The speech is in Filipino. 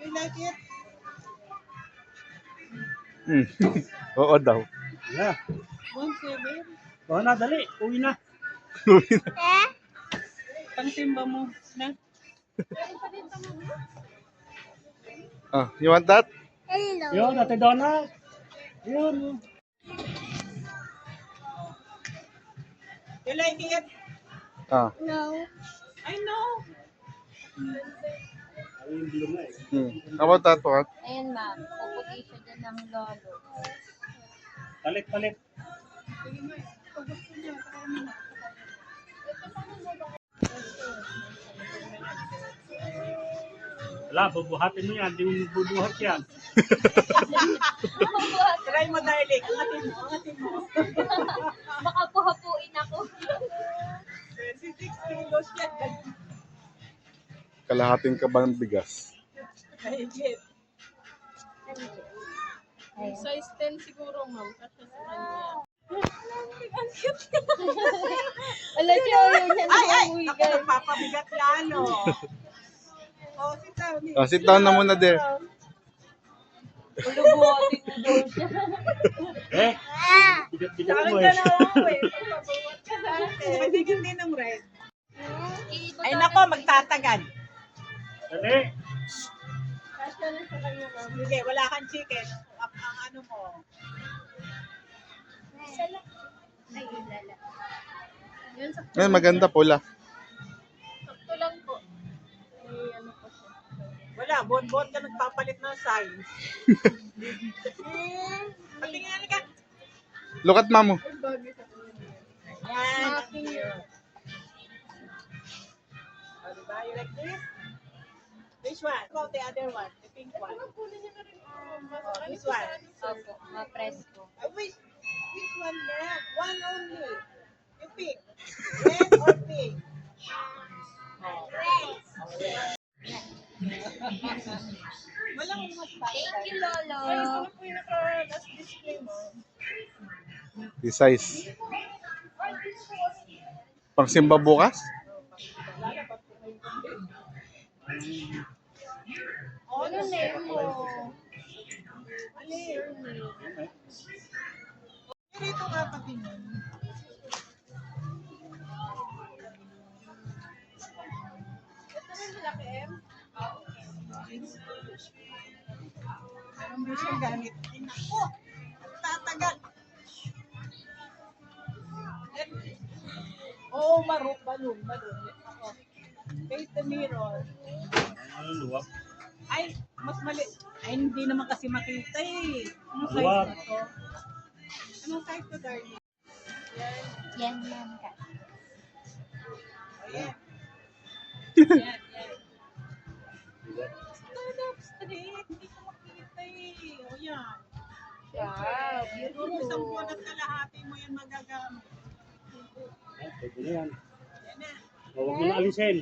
You like it? Oo daw. Yeah. 1.7. O na, dali. Uwi na. Pang-timba mo na. You want that? Yun, Ate Donna. Yun. You like it? I know. Ayun, hindi na eh. How about that one? Ayan, ma'am. Puputi siya dyan ng lolo. Palit, palit. Wala, bubuhatin mo yan. Hindi mo bubuhat yan. Try mo, darling. Angatin mo, angatin mo. Baka puhapuin ako. 26 kilos yan. Kalahating kabang bigas. Mahigit. Ayan. Size 10 siguro, ma'am. Kasi sa kanya. Wala siya, ayaw niya Ay, ay! na Ako nagpapabigat lalo. Oh, sit down. Sit down na muna there. Ulubuhatin mo daw siya. Eh, bigat-bigat mo eh. Patigil din ng red. Iiba Ay tayo. nako, magtatagal. Dali. Kasya na sa kanya, ma'am. Sige, wala kang chicken. Ang ano mo. Isa lang. Ay, ilala. Yun, sakto. Ngayon, maganda pula. Sakto lang po. Ay, ano po siya. Wala, bon-bon ka nagpapalit ng size. Patingin ka. Look at mamo. Yan. Aking Oh, diba? You like this? Which one? How about the other one? The pink one. Oh, this one. Opo, ma-press ko. Which one left? One only. You pick. Red or pink? Oh. Walang mas Thank you, Lolo. po yung naka-last display mo. This size. Pang simba bukas? Oh, Ano name mo? Alin? Dito nga patingin. Ito rin malaki, M. Ano mo siyang gamit? Ay, naku! Tatagal! Oo, balon. Ako. Face the mirror. Ano, luwak. Ay, mas mali. Ay, hindi naman kasi makita eh. Anong size Luwak. na to? Anong size to, darling? Yan. Yan, ma'am. Ayan. Yan. Stand up straight. Hindi ko makita eh. O yan. Wow, Siguro isang buwan at kalahati mo yan magagamit. Pwede na yan. Yan na. Huwag mo na alisin.